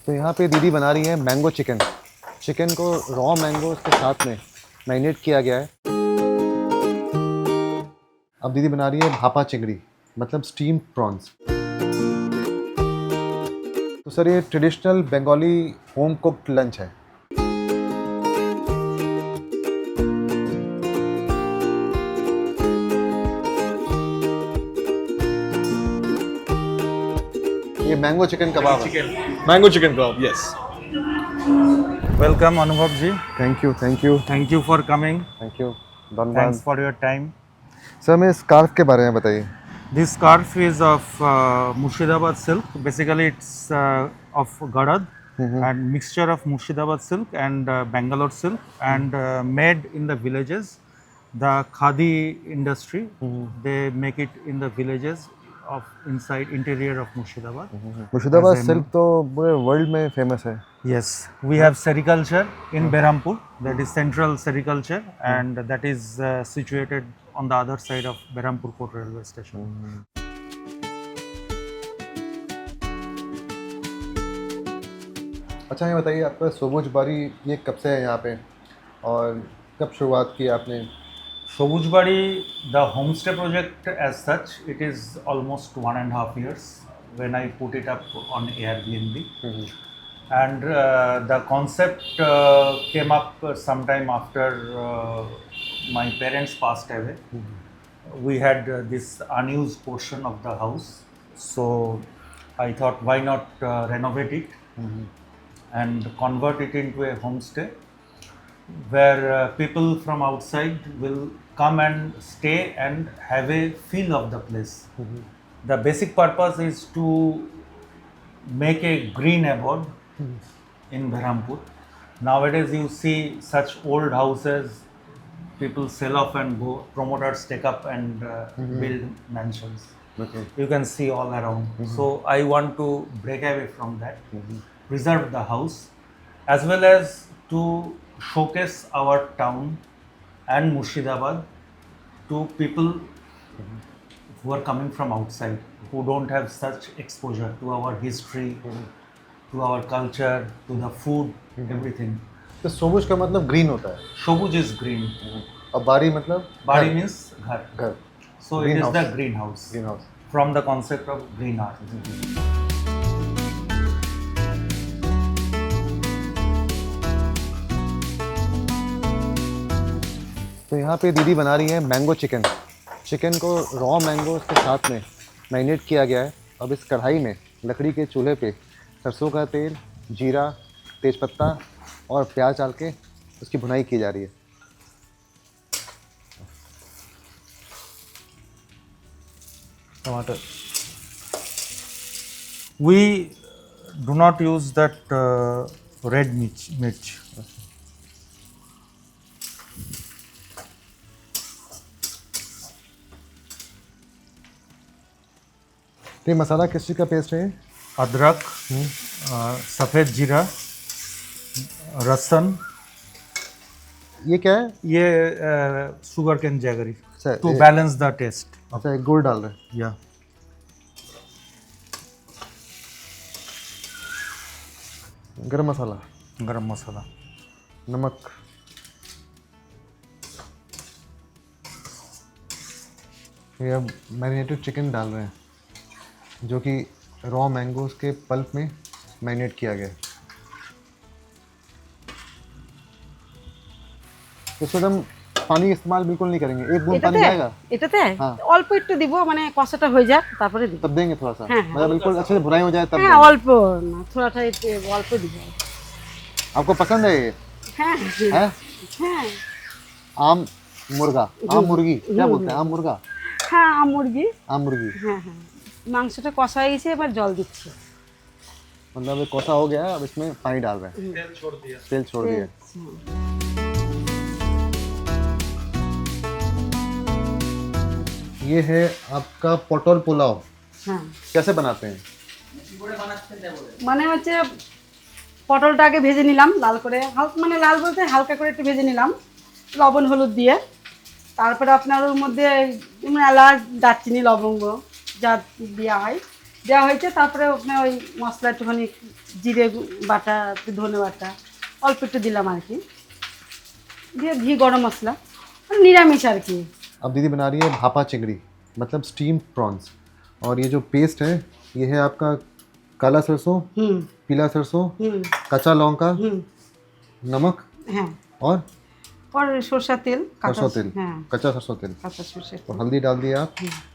तो यहाँ पे दीदी बना रही है मैंगो चिकन। चिकन को रॉ मैंगो के साथ में मैरिनेट किया गया है। अब दीदी बना रही है भापा चिंगड़ी, मतलब स्टीम प्रॉन्स। तो सर ये traditional Bengali home cooked lunch है। ये मैंगो चिकन कबाब है। Mango chicken kebab, yes. Welcome, Anubhav ji. Thank you thank you Thank you for coming. Thank you धन्यवाद। Thanks for your time. Sir मैं scarf के बारे में बताइए। This scarf is of Murshidabad silk. Basically, it's of Garad and mixture of Murshidabad silk and Bangalore silk and made in the villages. The khadi industry, they make it in the villages of inside interior of Murshidabad. Murshidabad As in- silk तो पूरे world में famous है। Yes, we have sericulture in Berhampur. That is central sericulture, and that is situated on the other side of Berhampur Port Railway Station. अच्छा ये बताइए आपका सोबुज बारी ये कब से है यहाँ पे और कब शुरुआत की आपने? Sobujbari, the homestay project as such, it is almost 1.5 years when I put it up on Airbnb. And the concept came up sometime after my parents passed away. We had this unused portion of the house, so I thought why not renovate it and convert it into a homestay where people from outside will come and stay and have a feel of the place. The basic purpose is to make a green abode in Berhampur. Nowadays you see such old houses, people sell off and go, promoters take up and build mansions. Okay. You can see all around. So I want to break away from that, preserve the house, as well as to showcase our town and Murshidabad to people who are coming from outside, who don't have such exposure to our history, to our culture, to the food, everything. तो सोबुज का मतलब green होता है Shobuj is green. और बारी मतलब Bari means ghar. घर, So it is Greenhouse. the greenhouse. Green house. From the concept of green art. तो यहाँ पे दीदी बना रही है मैंगो चिकन। चिकन को रॉ मैंगो के साथ में मैरिनेट किया गया है। अब इस कढ़ाई में लकड़ी के चूल्हे पे सरसों का तेल, जीरा, तेज़पत्ता और प्याज डाल के उसकी भुनाई की जा रही है। Tomato. We do not use that red mirch. तो ये मसाला किस चीज़ का पेस्ट है? अदरक, सफ़ेद जीरा, लहसुन, ये क्या है? ये शुगर कैन जैगरी अच्छा, टू ये- बैलेंस द टेस्ट. अच्छा एक गुड़ डाल रहे हैं। या गरम मसाला, गरम मसाला, नमक, ये अब मैरिनेटेड चिकन डाल रहे हैं जो कि रॉ मैंगोज के पल्प में मैरिनेट किया गया है। इसमें हम पानी इस्तेमाल बिल्कुल नहीं करेंगे। एक बूंद पानी जाएगा এটাতে হ্যাঁ। অল্প একটু দিব, মানে কষাটা হয়ে যাক তারপরে দিব। तब देंगे थोड़ा सा, हाँ, हाँ। मतलब बिल्कुल अच्छे से भुनाई हो जाए तब হ্যাঁ देंगे। অল্প না, থোড়াটা একটু অল্প দিব। आपको पसंद है ये? হ্যাঁ है হ্যাঁ आम मुर्गा, आम मुर्गी क्या बोलते हैं? आम मुर्गा, হ্যাঁ আম মুরগি। आम मुर्गी। হ্যাঁ হ্যাঁ মাংসটা কষা হয়ে গেছে, এবার জল দিচ্ছি। मतलब ये कोसा हो गया है, अब इसमें पानी डाल रहे हैं। तेल छोड़ दिया। ये है आपका पटल पुलाव। হ্যাঁ कैसे बनाते हैं? মানে হচ্ছে পটলটা আগে ভেজে নিলাম লাল করে, মানে লাল বলতে হালকা করে একটু ভেজে নিলাম লবণ হলুদ দিয়ে। তারপরে আপনার ওর মধ্যে যেমন এলাচ, দারচিনি, লবঙ্গ যা দেওয়া হয় দেওয়া হয়েছে। তারপরে ওখানে ওই মশলা একটুখানি জিরে বাটা, একটু ধনে বাটা অল্প একটু দিলাম আর কি, দিয়ে ঘি, গরম মশলা, মানে নিরামিষ আর কি। अब दीदी बना रही है भापा चिंगड़ी, मतलब स्टीम प्रॉन्स। और ये जो पेस्ट है ये है आपका काला सरसों, पीला सरसों, कच्चा लौंगा, नमक হ্যাঁ, और और সরষের তেল, सरसों तेल, হ্যাঁ, कच्चा सरसों तेल। কাঁচা সরষের और তেল। हल्दी डाल दिया आप,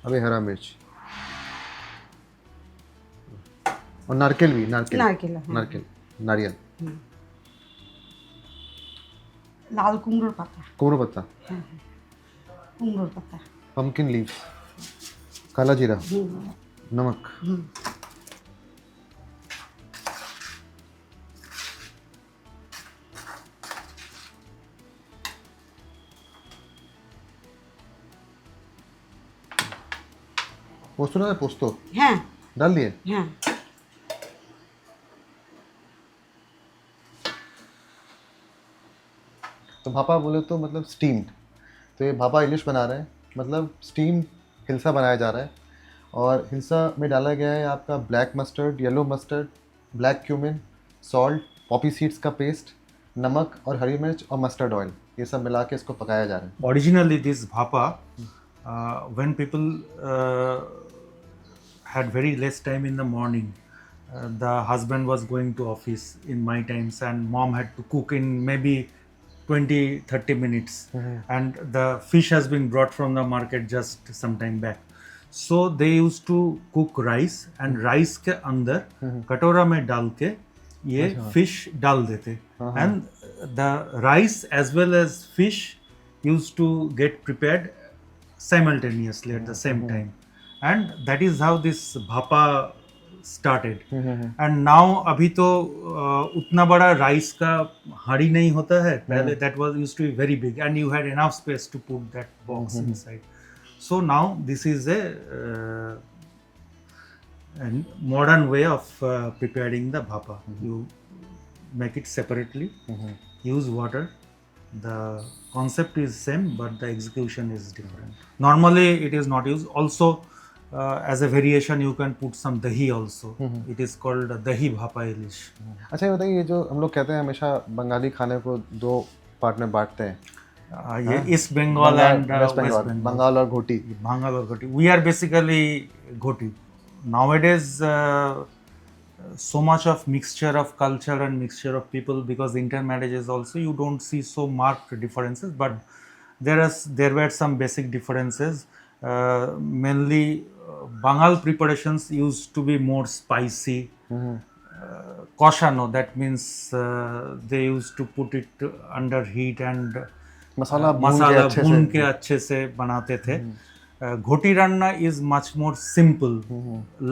अभी हरा मिर्च और नारकेल भी, नारकेल নারকেল, হ্যাঁ। नारकेल नारियल, লাল কুমড়োর পাতা, कुमड़ो पत्ता, কুমড়োর পাতা, पम्पकिन लीफ, काला जीरा, नमक। पोस्तो ना, पोस्तो হ্যাঁ डाल दिए। হ্যাঁ। तो भापा बोले तो मतलब स्टीम्ड, तो ये भापा इलिश बना रहे हैं, मतलब स्टीम हिलसा बनाया जा रहा है। और हिलसा में डाला गया है आपका black mustard, yellow mustard, black cumin, salt, Poppy seeds का पेस्ट, नमक और हरी मिर्च और मस्टर्ड ऑयल, ये सब मिला के इसको पकाया जा रहा है। Originally, this bhapa, when people had very less time in the morning, the husband was going to office in my times, and mom had to cook in maybe 20-30 minutes, and the fish has been brought from the market just some time back. So they used to cook rice, and rice के अंदर कटोरा में डाल के ये fish डाल देते, and the rice as well as fish used to get prepared simultaneously at the same time, and that is how this bhapa started. And now अभी तो उतना बड़ा राइस का हांडी नहीं होता है, पहले that was used to be very big and you had enough space to put that box inside. So now this is a modern way of preparing the bhapa. You make it separately, use water. The concept is same, but the execution is different. Normally it is not used. Also, as a variation, you can put some dahi also. It is called dahi bhapa ilish. अच्छा ये बताइए, ये जो हम लोग कहते हैं हमेशा बंगाली खाने को दो पार्ट में बांटते हैं, ये East Bengal and West Bengal. Bengal और Ghoti. Bengal or Ghoti. We are basically Ghoti. Nowadays, so much of mixture of culture and mixture of people, because intermarriages also, you don't see so marked differences, but there were some basic differences. Mainly, Bengal preparations used to be more spicy. Koshano, that means they used to put it under heat and मसाला भून के अच्छे से बनाते थे. Ghoti Ranna is much more simple,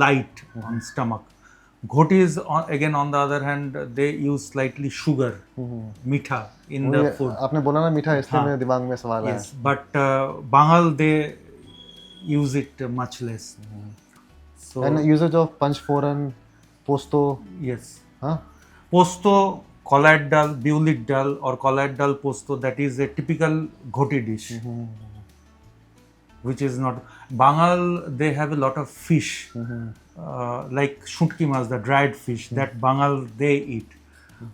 light on stomach. Ghoti is again, on the other hand, they use slightly sugar, मीठा in the food. आपने बोला ना मीठा, इसलिए मेरे दिमाग में सवाल आया। Yes, but Bengal they use it much less. So and usage of panchforan, posto, yes, हाँ, posto, collard dal, biulit dal or collard dal posto, that is a typical Ghoti dish. Which is not Bengal. They have a lot of fish, like shutki mas, the dried fish that Bengal they eat.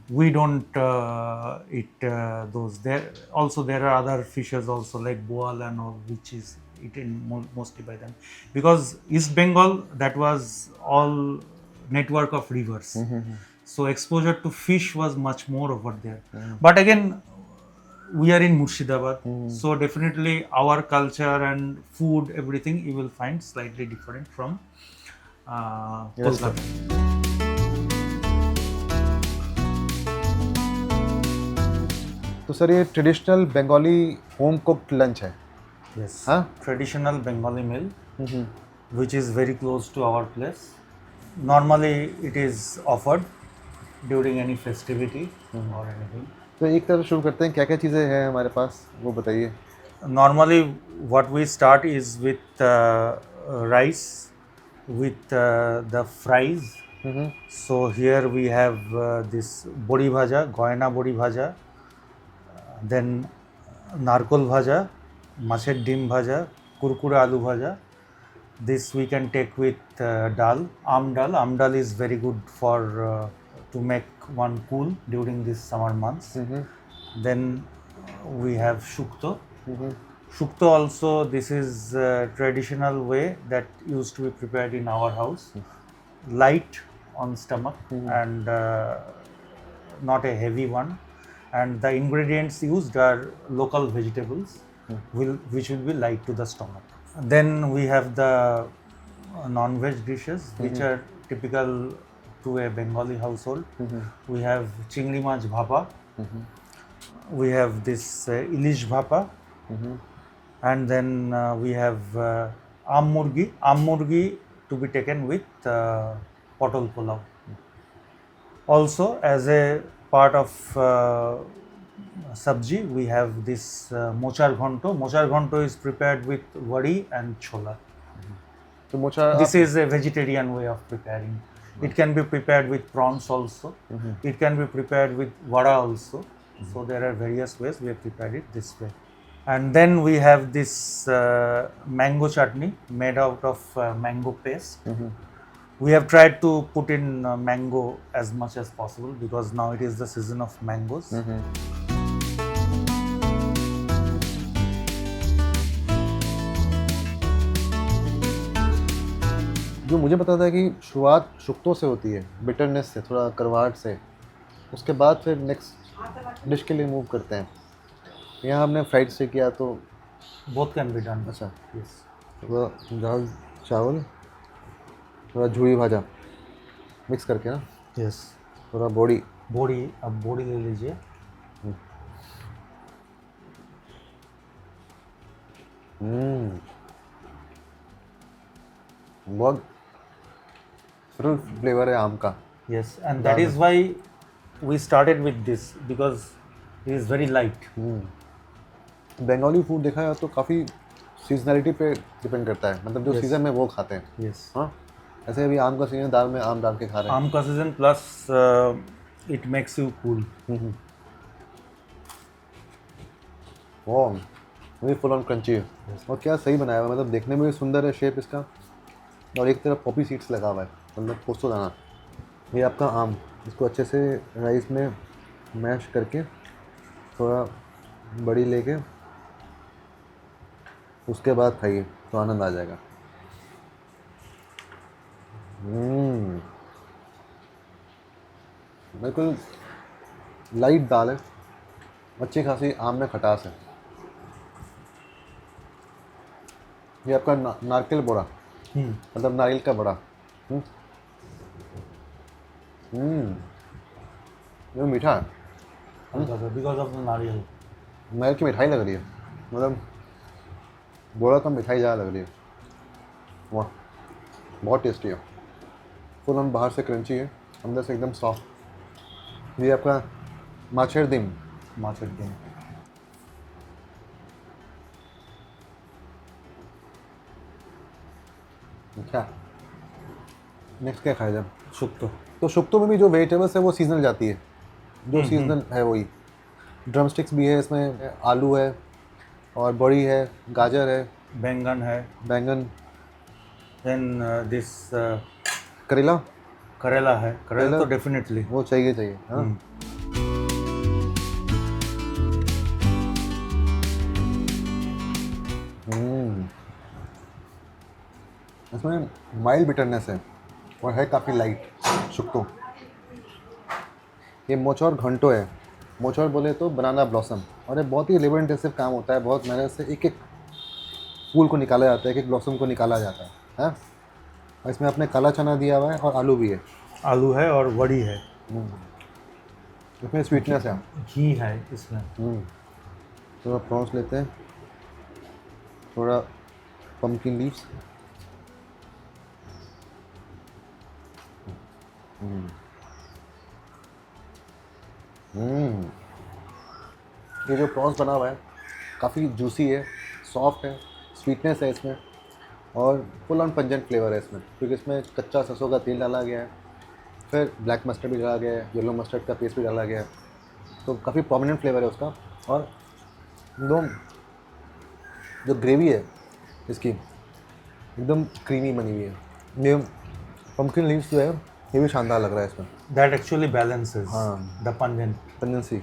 We don't eat those. There are other fishes also like boal and all, which is eaten mostly by them, because East Bengal, that was all network of rivers. So exposure to fish was much more over there. But again, we are in Murshidabad, so definitely our culture and food, everything you will find slightly different from Kolkata. तो sir ये traditional Bengali home cooked lunch है। Yes. Huh? Traditional Bengali meal, which is very close to our place. Normally, it is offered during any festivity or anything. तो एक तरफ शुरू करते हैं, क्या क्या चीज़ें हैं हमारे पास वो बताइए। Normally, what we start is with rice, with the fries. So here we have this bodi bhaja, goyana bodi bhaja, then narkol bhaja, মাছের ডিম ভাজা, কুরকুরে আলু ভাজা, This we can take with dal, aam dal. Aam dal is very good for to make one cool during these summer months. Then we have shukto. Shukto also, this is a traditional way that used to be prepared in our house. Light on stomach and not a heavy one. And the ingredients used are local vegetables, which will be light to the stomach. Then we have the non-veg dishes, which are typical to a Bengali household. We have chingri mach bhapa. We have this ilish bhapa. And then we have aam murgi. Aam murgi to be taken with potol pulao. Also, as a part of sabji, we have this mochar ghonto. Mochar ghonto is prepared with wadi and chola. तो mocha This is a vegetarian way of preparing. It can be prepared with prawns also. It can be prepared with vada also. So there are various ways we have prepared it this way. And then we have this mango chutney made out of mango paste. We have tried to put in mango as much as possible because now it is the season of mangoes. जो मुझे पता था कि शुरुआत शुक्तों से होती है, bitterness से, थोड़ा करवाहट से, उसके बाद फिर नेक्स्ट डिश के लिए मूव करते हैं। यहाँ हमने फ्राइड से किया तो Both can be done. अच्छा, Yes. थोड़ा दाल चावल, थोड़ा झूरी भाजा मिक्स करके ना, Yes. थोड़ा बॉडी। बोड़ी, अब बोड़ी ले लीजिए. बहुत फुल फ्लेवर है आम का। Yes, and that is why we started with this because it is very light. Bengali food देखा जाए तो काफ़ी सीजनलिटी पे डिपेंड करता है, मतलब जो Yes. सीज़न में वो खाते हैं। Yes. हाँ, ऐसे अभी आम का सीजन, दाल में आम डाल के खा रहे हैं। आम का season plus it makes you cool. वाह, वही फुल ऑन क्रंची है और क्या सही बनाया हुआ है, मतलब देखने में भी सुंदर है शेप इसका, और एक तरफ पॉपी सीड्स लगा हुआ है, मतलब पोस्तो दाना। ये आपका आम, इसको अच्छे से राइस में मैश करके थोड़ा बड़ी लेके उसके बाद खाइए तो आनंद आ जाएगा। बिल्कुल लाइट दाल है, अच्छी खासी आम में खटास है। ये आपका नारकेल बोरा, मतलब नारियल का बड़ा। ये मीठा है, Because of the नारियल. नारियल की मिठाई लग रही है, मतलब बोरा का मिठाई ज़्यादा लग रही है। वाह, बहुत टेस्टी है, फुल ऑन बाहर से क्रंची है, अंदर से एकदम सॉफ्ट। ये आपका माछेर दिन। माछेर दिन। अच्छा, नेक्स्ट क्या खाया जाए? शुक्तो। तो शुक्तो में भी जो वेजिटेबल्स है वो सीजनल जाती है, जो सीजनल है वही। ड्रम स्टिक्स भी है इसमें, आलू है और बड़ी है, गाजर है, बैंगन है, बैंगन, देन दिस करेला, करेला है। करेला करेला तो डेफिनेटली वो चाहिए चाहिए, हाँ। इसमें माइल्ड बिटरनेस है और है काफ़ी लाइट शुक्तो। ये मोचौर घंटो है, मोचौर बोले तो बनाना ब्लॉसम, और ये बहुत ही लेबर इंटेंसिव काम होता है, बहुत मेहनत से एक एक फूल को निकाला जाता है, एक एक ब्लॉसम को निकाला जाता है, हाँ। और इसमें अपने काला चना दिया हुआ है और आलू भी है, आलू है और वड़ी है, इसमें स्वीटनेस है, घी है इसमें। थोड़ा प्रॉन्स लेते हैं, थोड़ा पम्पकिन लीव्स, ये जो प्रॉन्स बना हुआ है काफ़ी जूसी है, सॉफ्ट है, स्वीटनेस है इसमें, और फुल ऑन पंजेंट फ्लेवर है इसमें, क्योंकि इसमें कच्चा सरसों का तेल डाला गया है, फिर ब्लैक मस्टर्ड भी डाला गया है, येलो मस्टर्ड का पेस्ट भी डाला गया है, तो काफ़ी प्रोमिनेंट फ्लेवर है उसका। और दो जो ग्रेवी है इसकी, एकदम क्रीमी बनी हुई है। ये पम्पकिन लीव्स जो है ये भी शानदार लग रहा है इसमें, That actually balances हाँ। the pungent. पंजेंसी।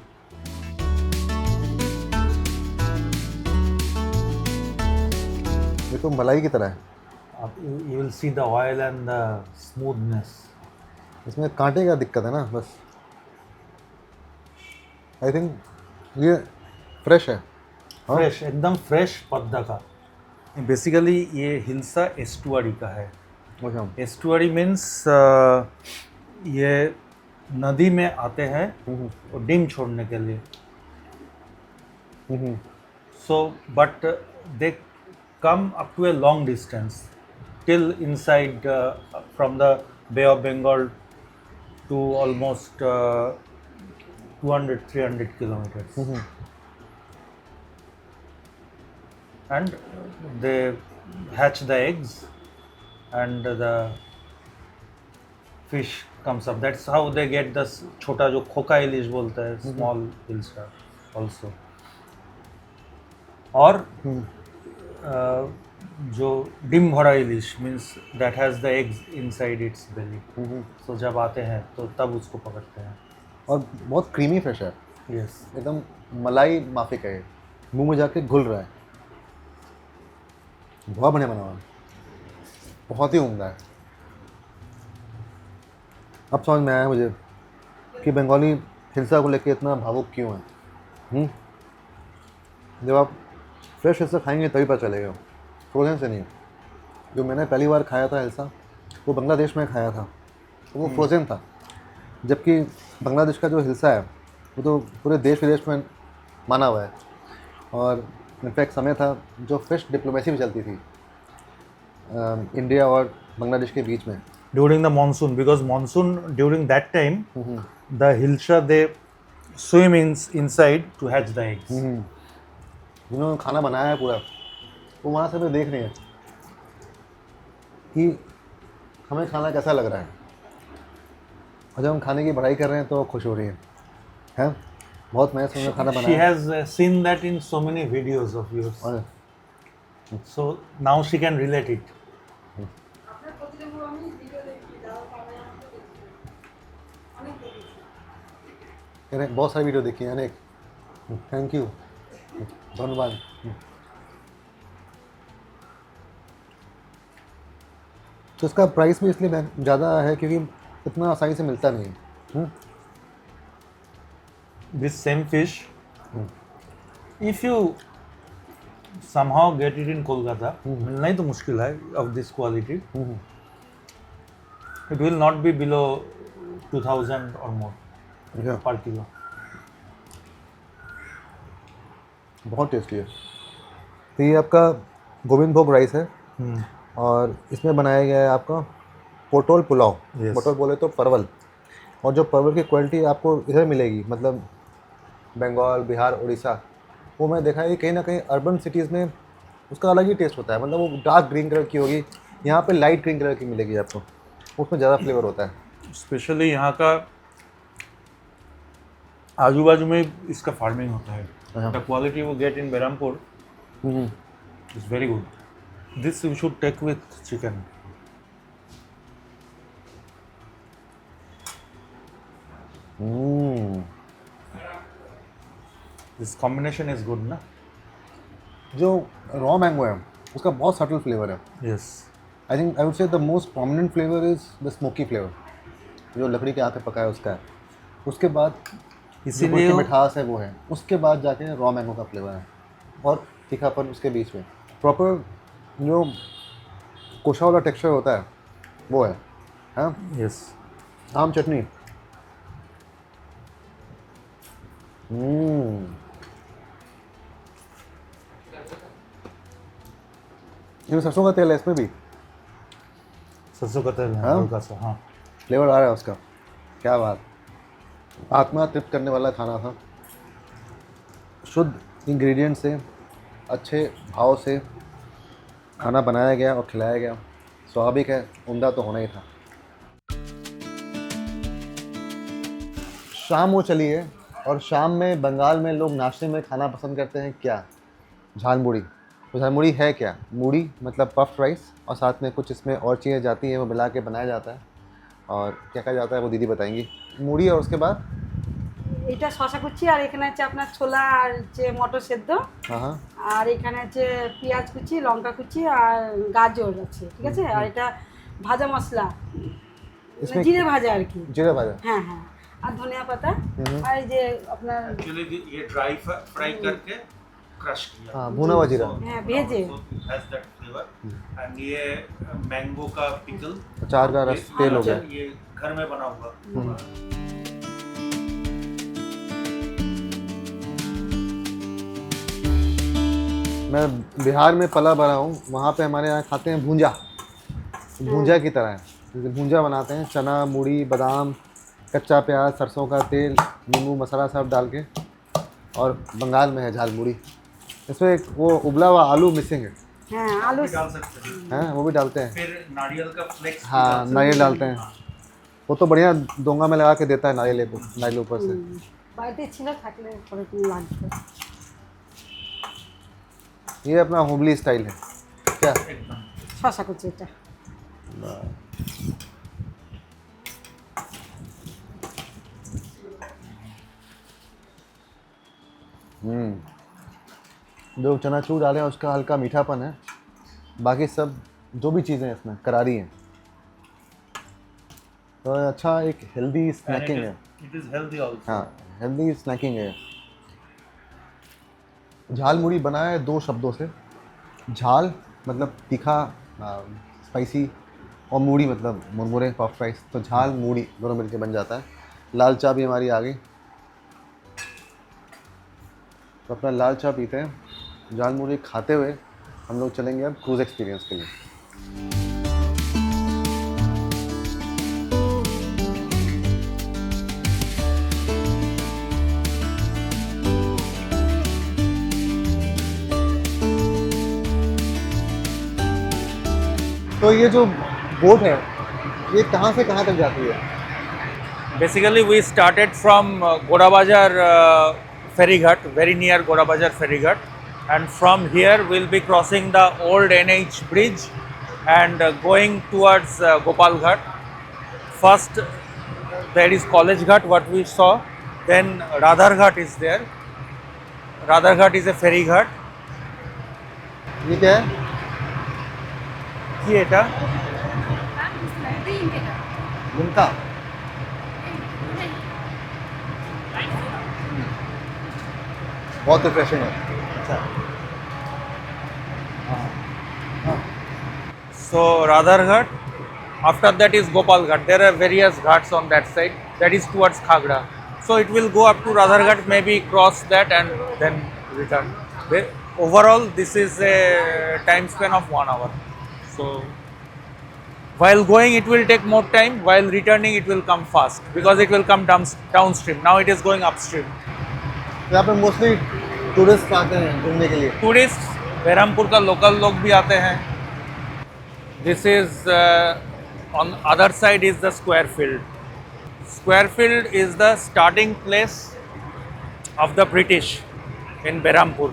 ये तो मलाई की तरह है, You will see the oil and the smoothness. इसमें कांटे का दिक्कत है ना बस। आई थिंक ये फ्रेश है। हाँ। फ्रेश, एकदम फ्रेश पद्दा का। बेसिकली ये हिल्सा एस्टुअरी का है। अच्छा। एस्टुअरी मीन्स ये नदी में आते हैं और डिम छोड़ने के लिए। So, but they come up to a long distance till inside from the Bay of Bengal to almost 200-300 kilometers. And they hatch the eggs and the fish comes up. That's how they get the छोटा जो खोका इलिश बोलता है, small hilsa also. और जो डिम भरा ilish means that has the eggs inside its belly. So जब आते हैं तो तब उसको पकड़ते हैं। और बहुत क्रीमी फिश है, यस, एकदम मलाई माफिक है, मुंह में जाके घुल रहा है। बहुत बढ़िया बना हुआ है, बहुत ही उम्दा है। अब समझ में आया मुझे कि बंगाली हिल्सा को लेके इतना भावुक क्यों है। जब आप फ्रेश हिल्सा खाएंगे तभी पता चलेगा, फ्रोजन से नहीं। जो मैंने पहली बार खाया था हिल्सा वो बांग्लादेश में खाया था, तो वो फ्रोजन था। जबकि बांग्लादेश का जो हिल्सा है वो तो पूरे देश विदेश में माना हुआ है। और इनफैक्ट समय था जो फिश डिप्लोमेसी भी चलती थी इंडिया और बांग्लादेश के बीच में। During the monsoon, because monsoon during that time the hilsa they swim inside to hatch the eggs. जिन्होंने खाना बनाया है पूरा, वो वहाँ से भी देख रहे हैं कि हमें खाना कैसा लग रहा है, और जब हम खाने की बढ़ाई कर रहे हैं तो वो खुश हो रही है? बहुत महसूस उन्होंने खाना She बनाया। has seen that in so many videos of yours, और so now she can relate it. मैंने बहुत सारी वीडियो देखी है अनेक। थैंक यू, धन्यवाद। तो इसका प्राइस भी इसलिए ज़्यादा है क्योंकि इतना आसानी से मिलता नहीं है। This same fish, if you somehow get it in Kolkata, मिलना ही तो मुश्किल है of this quality. It will not be below 2000 or more अच्छा, per kilo. बहुत टेस्टी है। तो ये आपका गोविंद भोग राइस है और इसमें बनाया गया है आपका पोटोल पुलाव। Yes. पोटोल बोले तो परवल, और जो परवल की क्वालिटी आपको इधर मिलेगी, मतलब बंगाल, बिहार, उड़ीसा, वो मैं देखा है कि कहीं ना कहीं अर्बन सिटीज़ में उसका अलग ही टेस्ट होता है। मतलब वो डार्क ग्रीन कलर की होगी, यहाँ पे लाइट ग्रीन कलर की मिलेगी आपको, उसमें ज़्यादा फ्लेवर होता है। स्पेशली यहाँ का आजू बाजू में इसका फार्मिंग होता है। द क्वालिटी वो get in Berhampore is very good. This you should take with chicken. This combination is good ना। जो रॉ मैंगो है उसका बहुत सटल फ्लेवर है। Yes, I think I would say the most prominent flavour is the smoky flavour, जो लकड़ी के आँख पे पका है उसका है। उसके बाद इसीलिए जो मिठास है वो है, उसके बाद जाके रॉ मैंगो का फ्लेवर है और तीखापन उसके बीच में। प्रॉपर जो कोशा वाला टेक्सचर होता है वो है। हाँ, यस, आम चटनी। ये सरसों का तेल है इसमें भी, सरसों का तेल है हाँ? हल्का सा। हाँ, फ्लेवर आ रहा है उसका। क्या बात, आत्मा तृप्त करने वाला खाना था। शुद्ध इंग्रेडिएंट से, अच्छे भाव से खाना बनाया गया और खिलाया गया। स्वाभाविक है, उम्दा तो होना ही था। शाम हो चली है और शाम में बंगाल में लोग नाश्ते में खाना पसंद करते हैं क्या? झालमुड़ी। तो झालमुड़ी है क्या? मूढ़ी मतलब पफ राइस और साथ में कुछ इसमें और चीज़ें जाती हैं, वो मिला के बनाया जाता है। और क्या क्या जाता है वो दीदी बताएंगी। मूढ़ी और उसके बाद এটা শশা কুচি আর এখানে হচ্ছে আপনার ছোলা আর হচ্ছে মটর সেদ্ধ हाँ हाँ আর এখানে হচ্ছে পেঁয়াজ কুচি লঙ্কা কুচি আর গাজর আছে ঠিক আছে আর এটা ভাজা মশলা इसमें জিরে ভাজা আর কি जीरा भाजा। হ্যাঁ হ্যাঁ আর ধনিয়া পাতা আর এই যে আপনার एक्चुअली ये ड्राई फ्राई करके क्रश किया हाँ भुना हुआ जीरा। হ্যাঁ ভেজে हैज दैट फ्लेवर एंड ये मैंगो का पिकल अचार का रस तेल हो गया। ये घर में बना हुआ मैं बिहार में पला बड़ा हूँ, वहाँ पे हमारे यहाँ खाते हैं भूंजा। भूंजा की तरह है, जैसे भूंजा बनाते हैं, चना मूढ़ी बादाम कच्चा प्याज सरसों का तेल नींबू मसाला सब डाल के। और बंगाल में है झालमुड़ी, इसमें एक वो उबला हुआ आलू मिसिंग है। হ্যাঁ আলু डाल सकते हैं हैं वो भी डालते हैं। फिर नारियल का फ्लेक्स हाँ नारियल डालते हैं, वो तो बढ़िया दोंगा में लगा के देता है नारियल को, नारियल ऊपर से। বাড়িতে ছিল থাকলে পরে কোনো লাগবে ये अपना होमली स्टाइल है क्या? एकदम শশা কুচি এটা जो चनाचूर डाले हैं उसका हल्का मीठापन है, बाकी सब जो भी चीज़ें हैं इसमें करारी हैं, तो अच्छा एक हेल्दी स्नैकिंग है। इट इज हेल्दी आल्सो हाँ हेल्दी स्नैकिंग है। झाल मुड़ी बना है दो शब्दों से, झाल मतलब तीखा स्पाइसी और मूढ़ी मतलब मुरमुरे पफ राइस, तो झाल मूढ़ी दोनों मिलके बन जाता है। लाल चाय भी हमारी आ गई, तो अपना लाल चाय पीते हैं, झाल मूढ़ी खाते हुए हम लोग चलेंगे अब क्रूज़ एक्सपीरियंस के लिए। तो ये जो बोट है ये कहाँ से कहाँ तक जाती है? Basically, we started from Godabazar ferry ghat, very near Godabazar ferry ghat, and from here we'll be crossing the old NH bridge and going towards Gopal Ghat. First, there is College Ghat, what we saw. Then Radhar Ghat is there. Radhar Ghat is a ferry ghat. ये क्या है? কি এটা लिमका। बहुत refreshing है। So Radhar Ghat. After that is Gopal Ghat. There are various ghats on that side. That is towards Khagra. So it will go up to Radhar Ghat, maybe cross that and then return. Overall, this is a time span of 1 hour. So while going it will take more time, while returning it will come fast because it will come downstream. Now it is going upstream. यहाँ पे mostly tourist आते हैं घूमने के लिए। Tourists, Berhampur का local लोग भी आते हैं. This is on other side is the Square Field. Square Field is the starting place of the British in Berhampur.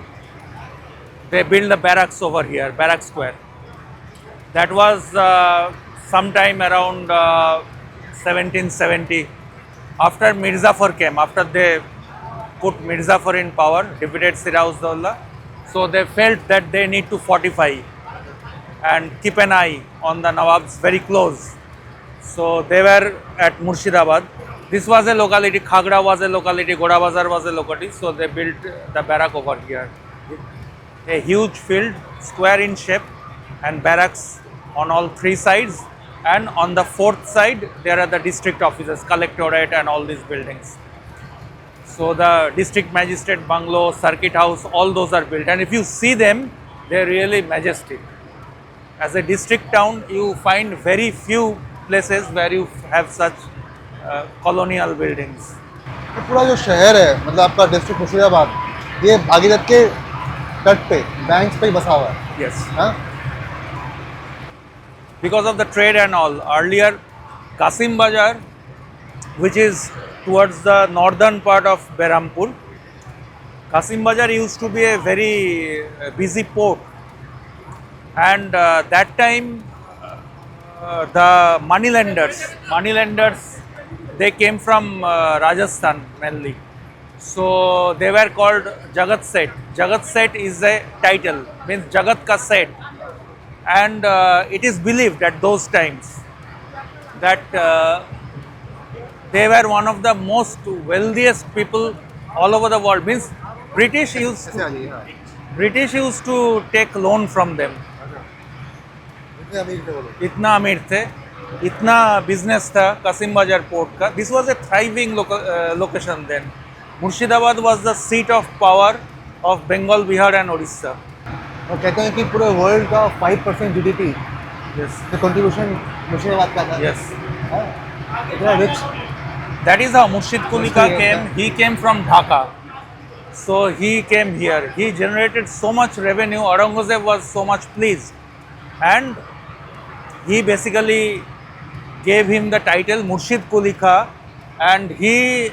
They built the barracks over here, Barrack Square. That was sometime around 1770. After Mirzafar came, after they put Mirzafar in power, defeated Sirajuddaulah, so they felt that they need to fortify and keep an eye on the Nawabs very close. So they were at Murshidabad. This was a locality, Khagra was a locality, Godabazar was a locality, so they built the barrack over here. A huge field, square in shape, and barracks on all 3 sides, and on the 4th side there are the district offices, collectorate and all these buildings. So the district magistrate bungalow, circuit house, all those are built, and if you see them, they are really majestic. As a district town, you find very few places where you have such colonial buildings. तो पूरा जो शहर है मतलब आपका district Murshidabad ये भागीरथ के तट पे बैंक्स पे ही बसा हुआ है। Yes. हाँ Because of the trade and all. Earlier, Kasim Bazar, which is towards the northern part of Berhampur, Kasim Bazar used to be a very busy port And that time, the moneylenders, they came from Rajasthan mainly. So they were called Jagat Seth. Jagat Seth is a title, means Jagat ka Seth. And it is believed at those times that they were one of the most wealthiest people all over the world. Means British used to take loan from them. इतना अमीर थे, इतना business था Qasim Bazar port का. This was a thriving location then. Murshidabad was the seat of power of Bengal, Bihar and Orissa. और कहते हैं कि पूरे वर्ल्ड का 5% जीडीपी यस, कंट्रीब्यूशन मुर्शिदाबाद का था. यस. इतना rich. That is how Murshid Quli Khan came. He came from Dhaka. So he came here. He generated so much revenue. Aurangzeb was so much pleased. And he basically gave him the title Murshid Quli Khan. And he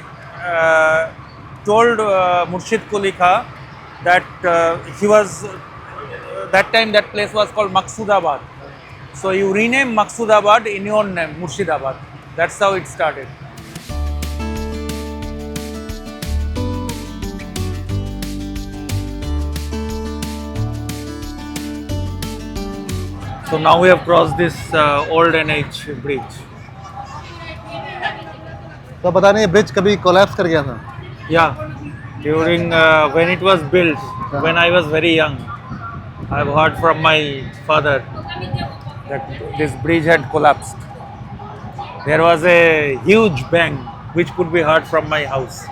told Murshid Quli Khan that he was, that time that place was called Maqsoodabad. So you rename Maqsoodabad in your name, Murshidabad. That's how it started. So now we have crossed this old NH bridge. तो बता रहे हैं bridge कभी collapse कर गया था. Yeah, during when it was built, when I was very young, I've heard from my father that this bridge had collapsed. There was a huge bang which could be heard from my house.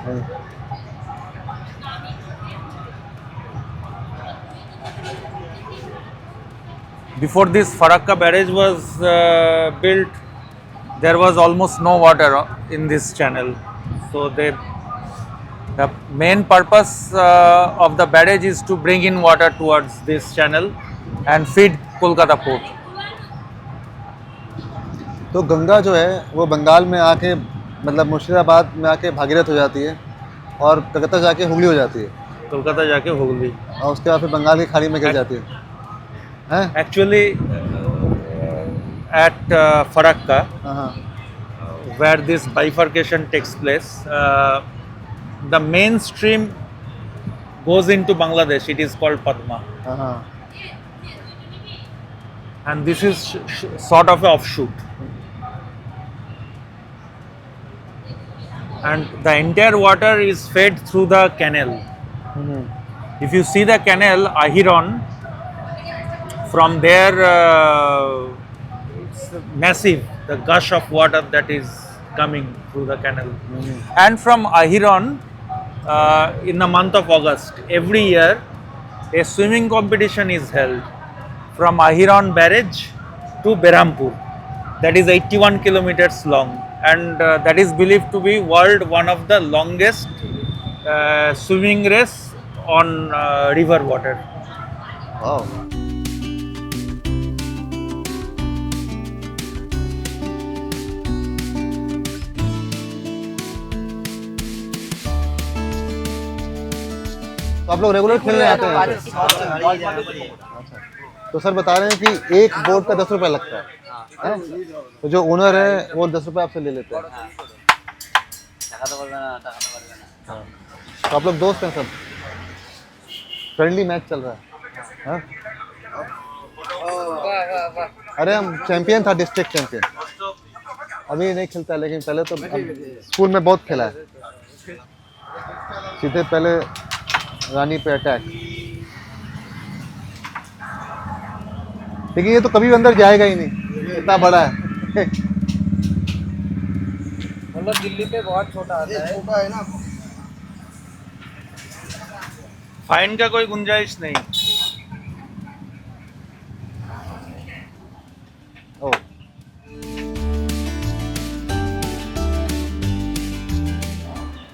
Before this Farakka barrage was built, there was almost no water in this channel. So the main purpose of the barrage is to bring in water towards this channel and feed Kolkata port. तो गंगा जो है वो बंगाल में आके मतलब मुर्शिदाबाद में आके भागीरथ हो जाती है और कलकत्ता जाके हुगली हो जाती है Kolkata जाके हुगली. और उसके बाद फिर बंगाल की खाड़ी में गिर जाती है. हैं? Actually, at Farakka, हाँ. where this bifurcation takes place, the main stream goes into Bangladesh. It is called Padma, हाँ. and this is sort of an offshoot. And the entire water is fed through the canal. If you see the canal, Ahiron, from there, it's massive, the gush of water that is coming through the canal. And from Ahiron, in the month of August, every year, a swimming competition is held from Ahiron barrage to Berhampur. That is 81 kilometers long, and that is believed to be world one of the longest swimming race on river water. Wow. तो आप लोग regular खेलने आते हैं यहाँ पे? अच्छा. तो सर बता रहे हैं कि एक बोर्ड का 10 रुपये लगता है. तो जो ओनर है वो 10 रुपये आपसे ले लेते हैं. हाँ. तो आप लोग दोस्त हैं सब? फ्रेंडली मैच चल रहा है. हाँ? अरे हम चैंपियन था, डिस्ट्रिक्ट चैंपियन. अभी नहीं खेलता लेकिन पहले तो स्कूल में बहुत खेला है. सीधे पहले रानी पे अटैक. लेकिन ये तो कभी भी अंदर जाएगा ही नहीं, इतना बड़ा है. मतलब दिल्ली पे बहुत छोटा आता है. छोटा है ना. फाइन का कोई गुंजाइश नहीं. ओ.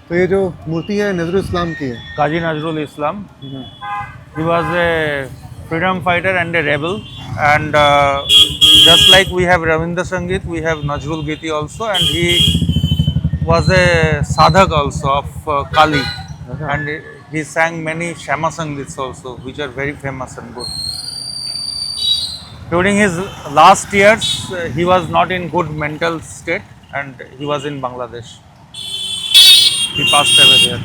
तो ये जो मूर्ति है नजरुल इस्लाम की है. Qazi Nazrul Islam. He was a freedom fighter and a rebel, and just like we have Ravindra Sangeet, we have Nazrul Giti also, and he was a sadhak also of Kali, and he sang many Shama Sangeets also, which are very famous and good. During his last years, he was not in good mental state and he was in Bangladesh. He passed away there.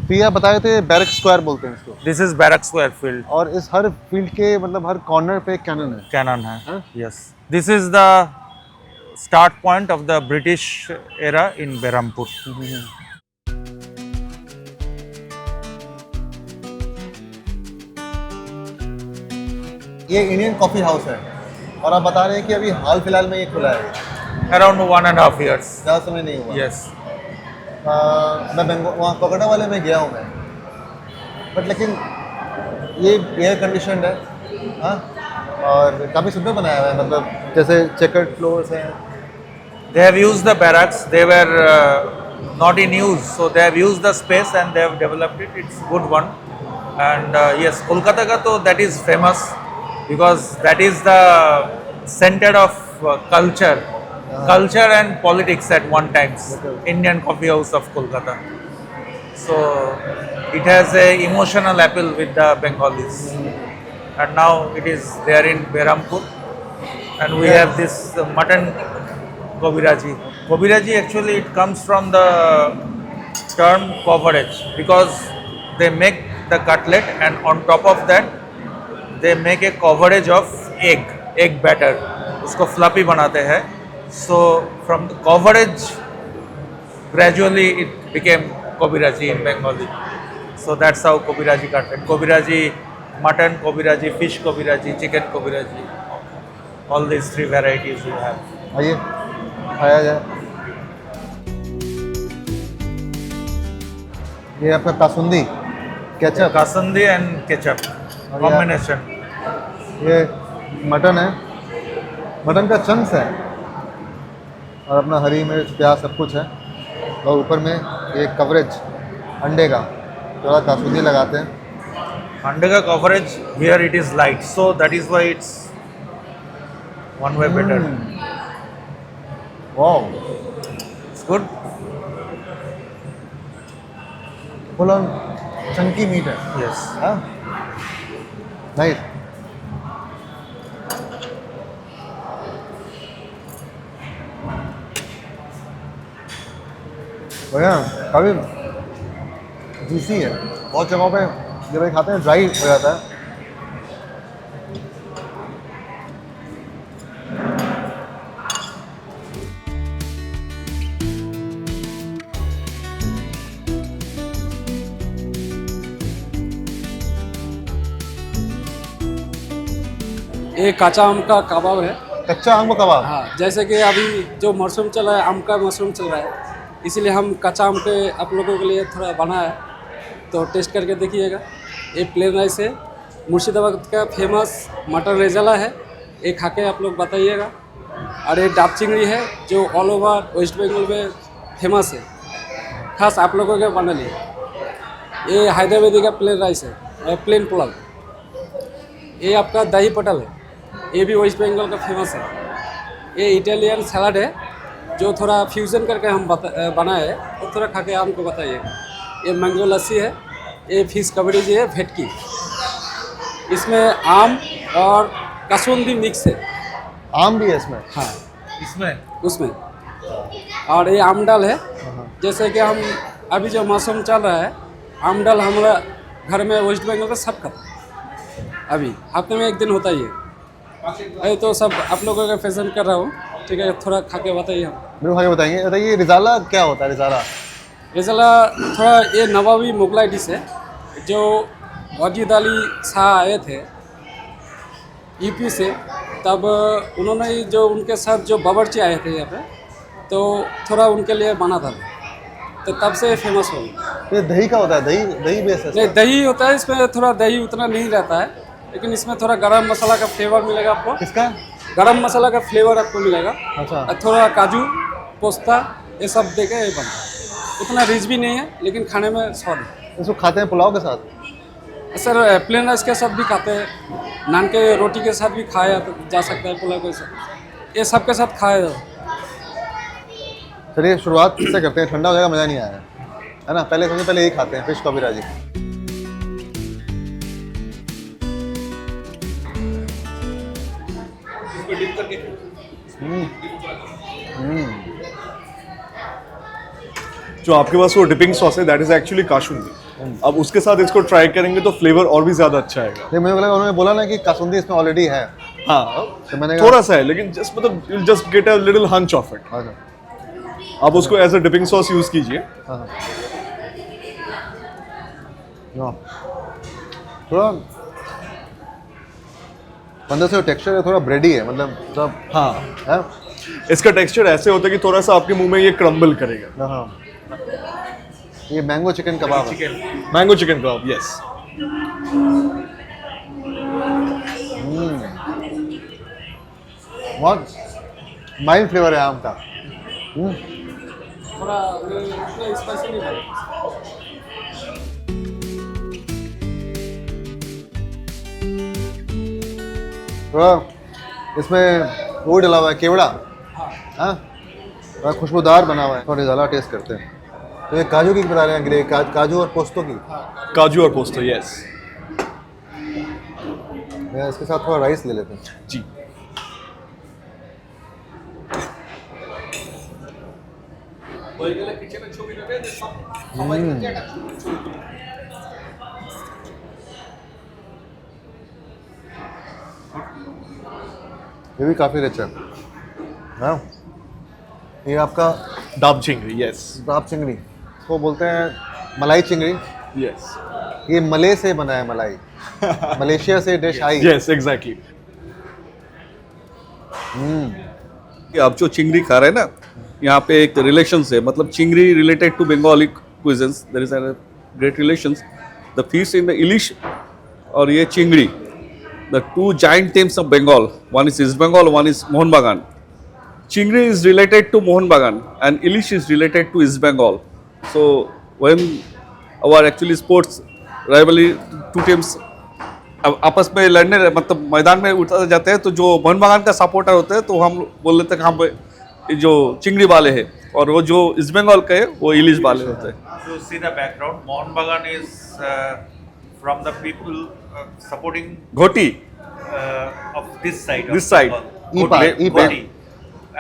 तो ये आप बताए थे barrack square बोलते हैं इसको, This is Barrack Square field. और इस हर फील्ड के मतलब हर कॉर्नर पे एक कैनन है। Cannon hai. Huh? Yes. This is the start point of the British era in Berhampur. ये इंडियन कॉफ़ी हाउस है और आप बता रहे हैं कि अभी हाल फिलहाल में ये खुला है, Around 1.5 years. ज़्यादा समय नहीं हुआ। Yes. मैं वहाँ कोलकाता वाले में गया हूँ मैं, बट लेकिन ये एयर कंडीशनड है, हाँ, और काफ़ी सुंदर बनाया हुआ है, मतलब जैसे चेकर्ड फ्लोर्स हैं। They have used the barracks. They were not in use, so they have used the space and they have developed it. It's good one. And yes, Kolkata ka to that is famous because that is the center of culture and politics at one times. Indian Coffee House of Kolkata. So it has a emotional appeal with the Bengalis. And now it is there in Berhampur, and we have this mutton Kobiraji. Kobiraji actually it comes from the term coverage because they make the cutlet and on top of that they make a coverage of egg batter. उसको fluffy बनाते हैं. So from the coverage gradually it became Kobiraji in Bengali. So that's how Kobiraji cutlet. Kobiraji mutton Kobiraji, fish Kobiraji, chicken Kobiraji. All these three varieties you have. आइए खाया जाए। ये आपका kasundi ketchup, Kasandi and ketchup combination. ये mutton है, mutton का chunks है और अपना हरी मिर्च प्याज सब कुछ है, और ऊपर में ये कवरेज अंडे का थोड़ा कासुंदी लगाते हैं। Under the coverage here it is light, so that is why it's one way better. Wow, It's good. Full on chunky meat है। Yes. हाँ, नाइस। बढ़िया, काफ़ी जूसी है। बहुत जगहों पे जब ये खाते हैं ड्राई हो जाता है। ये कच्चा आम का कबाब है। कच्चा आम का कबाब। हाँ, जैसे कि अभी जो मौसम चल रहा है, आम का मौसम चल रहा है, इसीलिए हम कच्चा आम के आप लोगों के लिए थोड़ा बनाया है, तो टेस्ट करके देखिएगा। ये प्लेन राइस है, मुर्शिदाबाद का फेमस मटन रेजाला है, ये खा के आप लोग बताइएगा। और ये डाब चिंगड़ी है जो ऑल ओवर वेस्ट बंगाल में फेमस है, खास आप लोगों के बना लिए। ये हैदराबादी का प्लेन राइस है, प्लेन पुलाव। ये आपका दही पटल है, ये भी वेस्ट बंगाल का फेमस है। ये इटालियन सलाद है जो थोड़ा फ्यूज़न करके हम बनाए हैं, और थोड़ा खा के हमको बताइएगा। ये मैंगो लस्सी है, ये फिश कवरेज है भेटकी, इसमें आम और कसूंदी मिक्स है। आम भी है इसमें? हाँ, इसमें उसमें। और ये आमडाल है, जैसे कि हम अभी जो मौसम चल रहा है, आमडाल हमारा घर में वेस्ट बंगाल में सब खाता है। अभी हफ्ते में एक दिन होता ही है। अरे तो सब आप लोगों का फैशन कर रहा हूँ, ठीक है, थोड़ा खा के बताइए। हम मेरे भाई बताएंगे। बताइए रिजाला क्या होता है? रिजाला रिजाला थोड़ा ये नवाबी मुगलाई डिश है, जो वाजिद अली शाह आए थे यूपी से, तब उन्होंने जो उनके साथ जो बावर्ची आए थे यहाँ पे, तो थोड़ा उनके लिए बना था, तो तब से फेमस हो गया। ये दही का होता है? दही बेस है? नहीं, दही होता है इसमें, थोड़ा दही उतना नहीं रहता है, लेकिन इसमें थोड़ा गरम मसाला का फ्लेवर मिलेगा आपको। किसका? गरम मसाला का फ्लेवर आपको मिलेगा। अच्छा। और थोड़ा काजू पोस्ता ये सब दे के ये बनता है। उतना रिच भी नहीं है, लेकिन खाने में स्वाद है। इसको खाते हैं पुलाव के साथ? सर प्लेन राइस के साथ भी खाते हैं, नान के रोटी के साथ भी खाया जा सकता है, पुलाव के साथ, ये सब के साथ खाया जाता है। चलिए शुरुआत से करते हैं, ठंडा हो जाएगा, मज़ा नहीं आया है ना। पहले सबसे पहले यही खाते हैं, फिश कबीराजी। जो आपके पास वो डिपिंग सॉस है दैट इज एक्चुअली काशुंदी। अब उसके साथ इसको ट्राई करेंगे तो फ्लेवर और भी ज्यादा अच्छा आएगा। ये मुझे लगा उन्होंने बोला ना कि कासुंदी इसमें ऑलरेडी है, हाँ तो मैंने थोड़ा सा है, लेकिन जस्ट मतलब you just get a little hunch of it. अच्छा, आप उसको as a dipping sauce use कीजिए। हाँ हाँ, थोड़ा अंदर से टेक्सचर है थोड़ा ब्रेडी है, मतलब सब हाँ, है। इसका टेक्सचर ऐसे होता है कि थोड़ा सा आपके मुंह में ये क्रम्बल करेगा। हाँ, ये मैंगो चिकन कबाब है। मैंगो चिकन कबाब, यस। बहुत माइल्ड फ्लेवर है आम का। थोड़ा उतना स्पाइसी नहीं था। थोड़ा इसमें वो डला हुआ है केवड़ा, हाँ, थोड़ा खुशबूदार बना हुआ है। थोड़ा ज़्यादा टेस्ट करते हैं। तो ये काजू की बता रहे हैं ग्रे काजू और पोस्तों की। काजू और पोस्तो, यस मैं इसके साथ थोड़ा राइस ले लेते हैं। जी। ये भी काफ़ी रिच है। हाँ, ये आपका डाब चिंगरी, यस दाब चिंगड़ी को बोलते हैं, मलाई चिंगड़ी। यस ये मले से बना है, मलाई मलेशिया से डिश आई। Yes exactly. कि आप जो चिंगड़ी खा रहे हैं ना, यहाँ पे एक रिलेशन है, मतलब chingri related to Bengali cuisines, there is a great relations. The fish in the ilish और ये chingri, the two giant teams of Bengal, one is East Bengal, one is Mohun Bagan. Chingri is related to Mohun Bagan and Ilish is related to East Bengal. So when our actually sports rivalry, two teams आपस में लड़ने मतलब मैदान में उतर जाते हैं, तो जो मोहन बागान का सपोर्टर होते हैं तो हम बोल लेते हैं कि हम जो चिंगड़ी वाले हैं, और वो जो ईस्ट बंगाल के हैं वो इलिश वाले होते हैं। If you see the background, Mohun Bagan is from the people supporting Ghoti of this side. This side. Ghoti.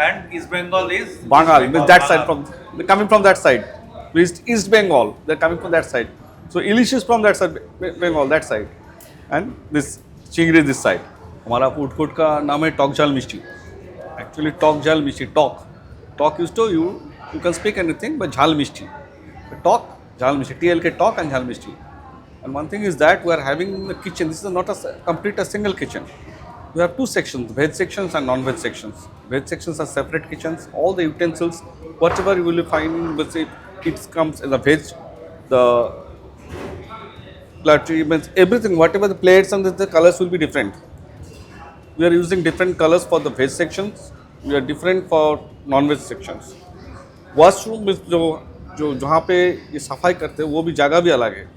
And East Bengal is Bengal, that side from they're coming from that side. East Bengal, they're coming from that side. So Ilish is from that side, Bengal that side, and this Chingri this side. हमारा food court का नाम है talk झाल मिष्टी। Actually talk झाल मिष्टी, talk used to you can speak anything but झाल मिष्टी, talk झाल मिष्टी, TLK talk and झाल मिष्टी. And one thing is that we are having the kitchen. This is not a complete a single kitchen. We have two sections, veg sections and non-veg sections. Veg sections are separate kitchens. All the utensils, whatever you will find, let's say it comes as a veg, the platter, everything, whatever the plates and the colors will be different. We are using different colors for the veg sections. We are different for non-veg sections. Washroom is जो जहाँ पे ये सफाई करते हैं वो भी जगह भी अलग है।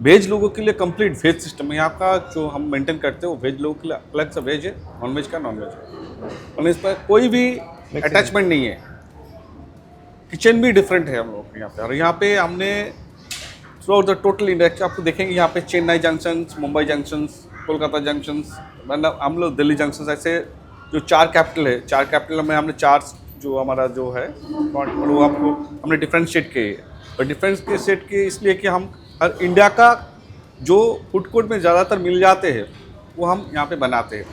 वेज लोगों के लिए कंप्लीट वेज सिस्टम है यहाँ का, जो हम मेंटेन करते हैं वो वेज लोगों के लिए अलग से वेज है, नॉन वेज का नॉन वेज है, और इस पर कोई भी अटैचमेंट नहीं है। किचन भी डिफरेंट है हम लोग के यहाँ पे, और यहाँ पे हमने through out the total India आपको देखेंगे यहाँ पे Chennai junction, Mumbai junction, Kolkata junction, मतलब हम लोग दिल्ली जंक्शन, ऐसे जो 4 कैपिटल है, 4 कैपिटल में हमने 4 जो हमारा जो है वो आपको हमने डिफ्रेंशिएट किए, और डिफ्रेंशिएट किए इसलिए कि हम हर इंडिया का जो फूड कोर्ट में ज़्यादातर मिल जाते हैं वो हम यहाँ पे बनाते हैं।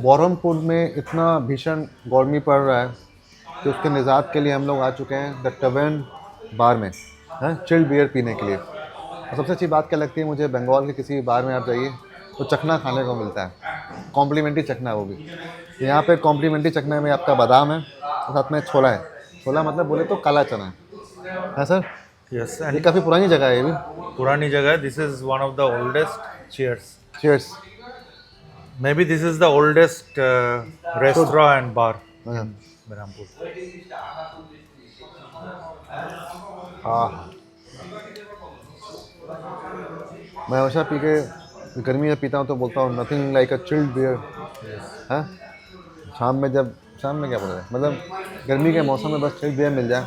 बरहमपुर में इतना भीषण गर्मी पड़ रहा है कि उसके निजात के लिए हम लोग आ चुके हैं द टवेर्न बार में, हैं, चिल्ड बियर पीने के लिए। और सबसे अच्छी बात क्या लगती है मुझे, बंगाल के किसी बार में आप जाइए तो चखना खाने को मिलता है, कॉम्प्लीमेंट्री चखना, वो भी यहाँ पे कॉम्प्लीमेंट्री चखने में आपका बादाम है और साथ में छोला है। छोला मतलब बोले तो काला चना है सर। Yes, ये and काफ़ी पुरानी जगह है ये भी। पुरानी जगह है. This is one of the oldest. Cheers. Cheers. Maybe this is the oldest restaurant and bar in Berhampur. हाँ, मैं हमेशा पी के गर्मी में पीता हूँ तो बोलता हूँ nothing like a chilled beer. हाँ, शाम में क्या बोल रहे हैं, मतलब गर्मी के मौसम में बस चिल्ड बियर मिल जाए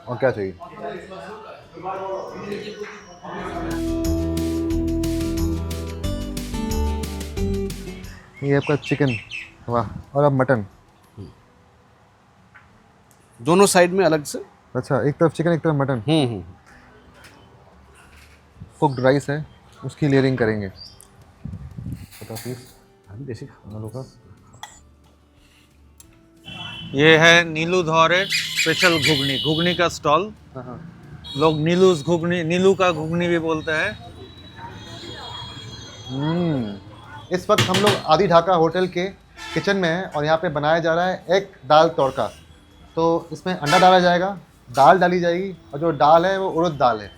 और क्या चाहिए। ये आपका चिकन, वाह। और अब मटन। दोनों साइड में अलग से। अच्छा, एक तरफ चिकन एक तरफ मटन। कुक्ड राइस है, उसकी लेयरिंग करेंगे। पता पीस आलू का। ये है नीलू धौरे स्पेशल घुगनी, घुगनी का स्टॉल। हाँ हाँ। लोग नीलूस घुगनी, नीलू का घुगनी भी बोलते हैं। इस वक्त हम लोग आदि ढाका होटल के किचन में हैं और यहाँ पे बनाया जा रहा है एग दाल तड़का। तो इसमें अंडा डाला जाएगा, दाल डाली जाएगी और जो दाल है वो उड़द दाल है।